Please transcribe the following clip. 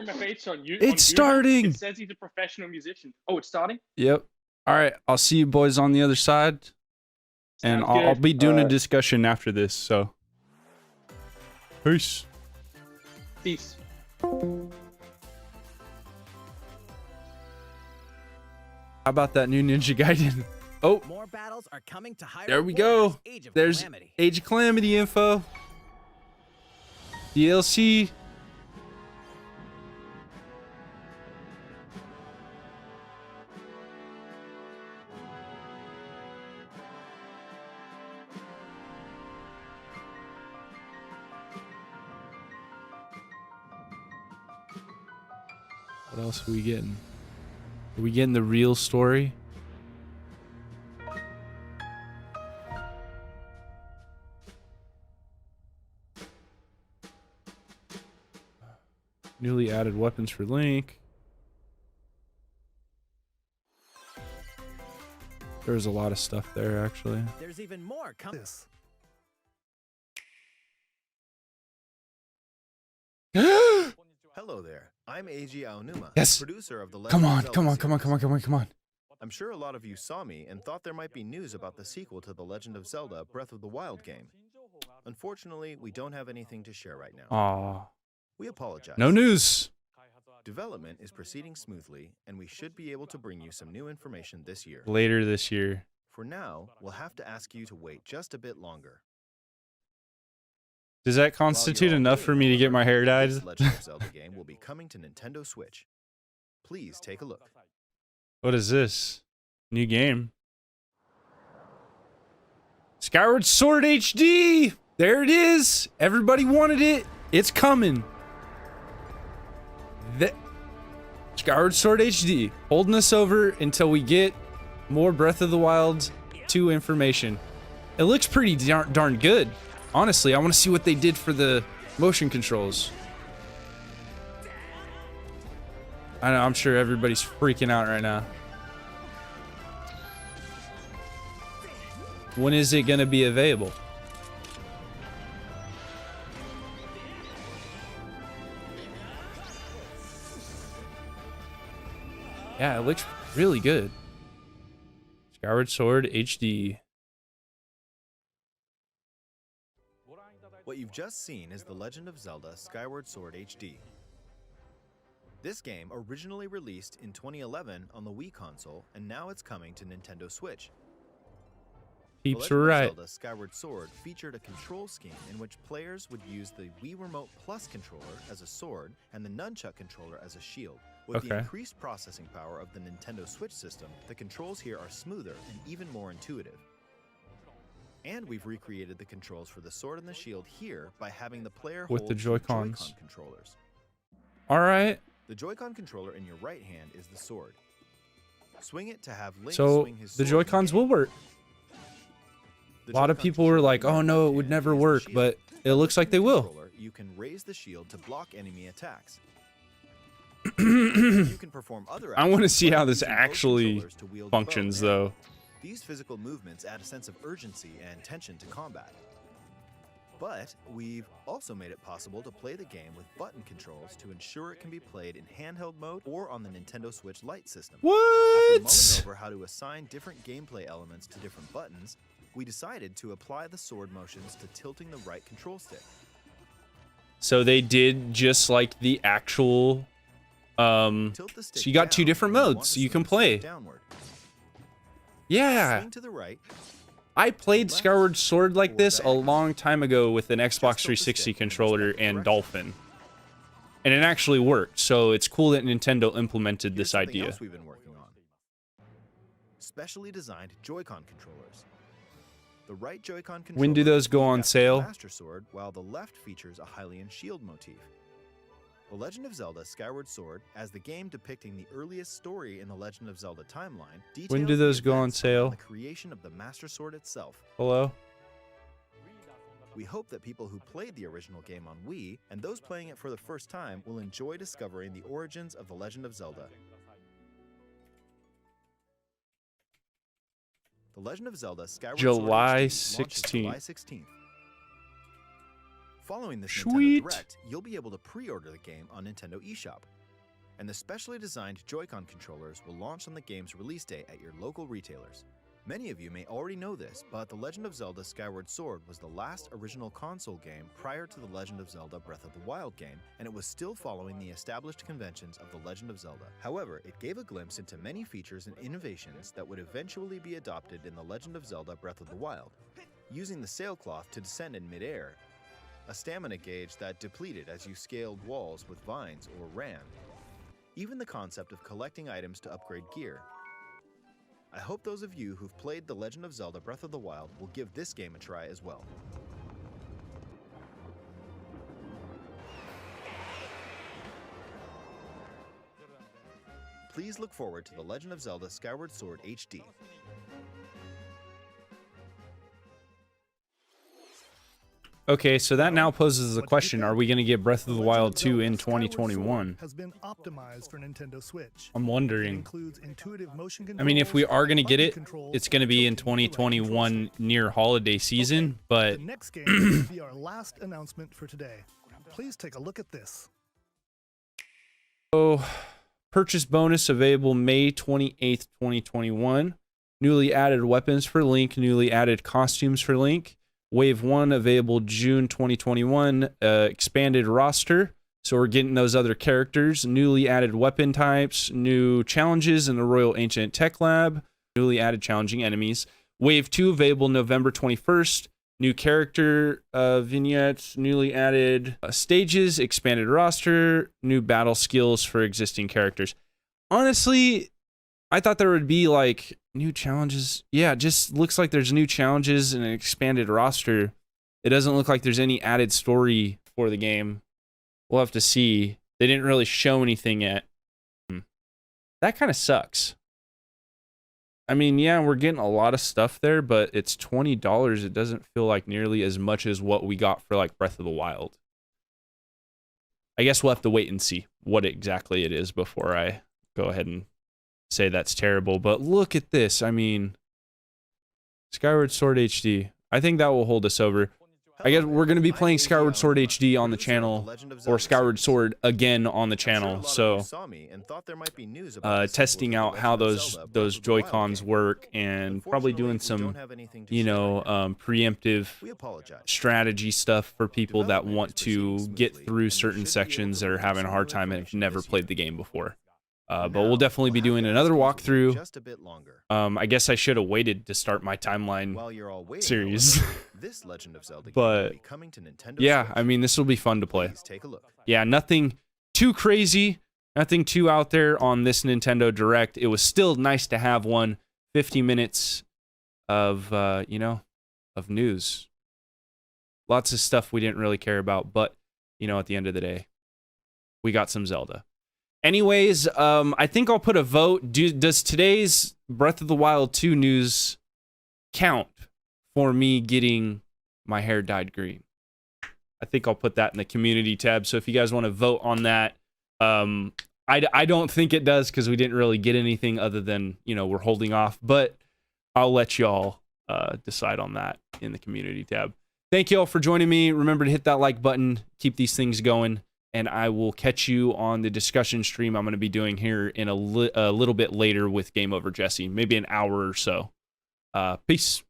RMFH on you. It's starting. It says he's a professional musician. Oh, it's starting. Yep. All right. I'll see you boys on the other side, and I'll be doing a discussion after this. So, peace. Peace. How about that new Ninja Gaiden? Oh, more battles are coming to Hyrule. There we go. There's Calamity. Age of Calamity info. DLC. What else are we getting? Are we getting the real story? Newly added weapons for Link. There's a lot of stuff there, actually. There's even more coming. Hello there. I'm Eiji Aonuma, Yes. producer of the Legend Come of on, Zelda come on, series. come on, come on, come on, come on. I'm sure a lot of you saw me and thought there might be news about the sequel to The Legend of Zelda Breath of the Wild game. Unfortunately, we don't have anything to share right now. Aw. We apologize. No news. Development is proceeding smoothly, and we should be able to bring you some new information this year. Later this year. For now, we'll have to ask you to wait just a bit longer. Does that While constitute you're all enough waiting, for me to get my hair dyed? this Legend of Zelda game will be coming to Nintendo Switch. Please take a look. What is this? New game. Skyward Sword HD! There it is! Everybody wanted it. It's coming. Skyward Sword HD. Holding us over until we get more Breath of the Wild 2 information. It looks pretty darn good. Honestly, I want to see what they did for the motion controls. I know, I'm sure everybody's freaking out right now. When is it going to be available? Yeah, it looks really good. Skyward Sword HD. What you've just seen is The Legend of Zelda Skyward Sword HD. This game originally released in 2011 on the Wii console, and now it's coming to Nintendo Switch. Peeps The were Legend right. of Zelda Skyward Sword featured a control scheme in which players would use the Wii Remote Plus controller as a sword and the Nunchuck controller as a shield. With the Okay. increased processing power of the Nintendo Switch system, the controls here are smoother and even more intuitive. And we've recreated the controls for the sword and the shield here by having the player With hold the two Joy-Cons. Joy-Con controllers. All right. The Joy-Con controller in your right hand is the sword. Swing it to have Link So swing his the sword in Joy-Cons game. will work. The A lot of Joy-Con people were controller like, in your "Oh no, it left would hand never is the work," shield. but it looks like they With the will. controller, you can raise the shield to block enemy attacks. You can perform other I want to actions see like how this using both actually controllers to wield the bow functions, and though. These physical movements add a sense of urgency and tension to combat. But we've also made it possible to play the game with button controls to ensure it can be played in handheld mode or on the Nintendo Switch Lite system. After mulling What? over how to assign different gameplay elements to different buttons, we decided to apply the sword motions to tilting the right control stick. So they did just like the actual. Tilt the stick So you got two down different when you want modes, to so you swing can the stick play. downward. Yeah. Swing to the right. I played left, Skyward Sword like or this a diagonal. long time ago with an Xbox tilt the 360 stick in controller respective and directions. Dolphin. And it actually worked, so it's cool that Nintendo implemented Here's this something idea. else we've been working on. Specially designed Joy-Con controllers. The right Joy-Con controller When do those go is on adapted to sale? Master Sword, while the left features a Hylian shield motif. The Legend of Zelda Skyward Sword, as the game depicting the earliest story in the Legend of Zelda timeline, details When do the those go on events behind sale? the creation of the Master Sword itself. Hello? We hope that people who played the original game on Wii and those playing it for the first time will enjoy discovering the origins of The Legend of Zelda. The Legend of Zelda Skyward Sword July HD launches July 16th. 16th. Following this Sweet. Nintendo Direct, you'll be able to pre-order the game on Nintendo eShop. And the specially designed Joy-Con controllers will launch on the game's release day at your local retailers. Many of you may already know this, but The Legend of Zelda Skyward Sword was the last original console game prior to The Legend of Zelda Breath of the Wild game, and it was still following the established conventions of The Legend of Zelda. However, it gave a glimpse into many features and innovations that would eventually be adopted in The Legend of Zelda Breath of the Wild. Using the sailcloth to descend in midair, a stamina gauge that depleted as you scaled walls with vines or ran, even the concept of collecting items to upgrade gear. I hope those of you who've played The Legend of Zelda Breath of the Wild will give this game a try as well. Please look forward to The Legend of Zelda Skyward Sword HD. Okay, so that now poses the question, are we going to get Breath of the Wild 2 in 2021? Has been optimized for Nintendo Switch. I'm It wondering. includes intuitive motion I mean, if we are going to get button it, controls, it's going to be in tilting and remote 2021 near holiday season, but The next game will be our last announcement for today. Please take a look at this. so purchase bonus available May 28th, 2021. Newly added weapons for Link, newly added costumes for Link. Wave 1 available June 2021, expanded roster. So we're getting those other characters, newly added weapon types, new challenges in the Royal Ancient Tech Lab, newly added challenging enemies. Wave 2 available November 21st, new character vignettes, newly added stages, expanded roster, new battle skills for existing characters. Honestly, I thought there would be like new challenges. Yeah, it just looks like there's new challenges and an expanded roster. It doesn't look like there's any added story for the game. We'll have to see. They didn't really show anything yet. That kind of sucks. I mean, yeah, we're getting a lot of stuff there, but it's $20. It doesn't feel like nearly as much as what we got for like Breath of the Wild. I guess we'll have to wait and see what exactly it is before I go ahead and say that's terrible. But look at this. I mean, Skyward Sword HD. I think that will hold us over. I guess we're going to be playing Skyward Sword HD on the channel, or Skyward Sword again on the channel. So testing out how those Joy-Cons work, and probably doing some, you know, preemptive strategy stuff for people that want to get through certain sections that are having a hard time and have never played the game before. But we'll definitely be doing another walkthrough. I guess I should have waited to start my timeline series. This Legend of Zelda But, game will be coming to Nintendo yeah, Switch. I mean, this will be fun to play. Please take a look. Yeah, nothing too crazy, nothing too out there on this Nintendo Direct. It was still nice to have one. 50 minutes of, you know, of news. Lots of stuff we didn't really care about, but, you know, at the end of the day, we got some Zelda. Anyways, I think I'll put a vote. Does today's Breath of the Wild 2 news count for me getting my hair dyed green? I think I'll put that in the community tab. So if you guys want to vote on that, I don't think it does because we didn't really get anything other than, you know, we're holding off. But I'll let y'all decide on that in the community tab. Thank you all for joining me. Remember to hit that like button. Keep these things going. And I will catch you on the discussion stream I'm going to be doing here in a little bit later with Game Over Jesse. Maybe an hour or so. Peace.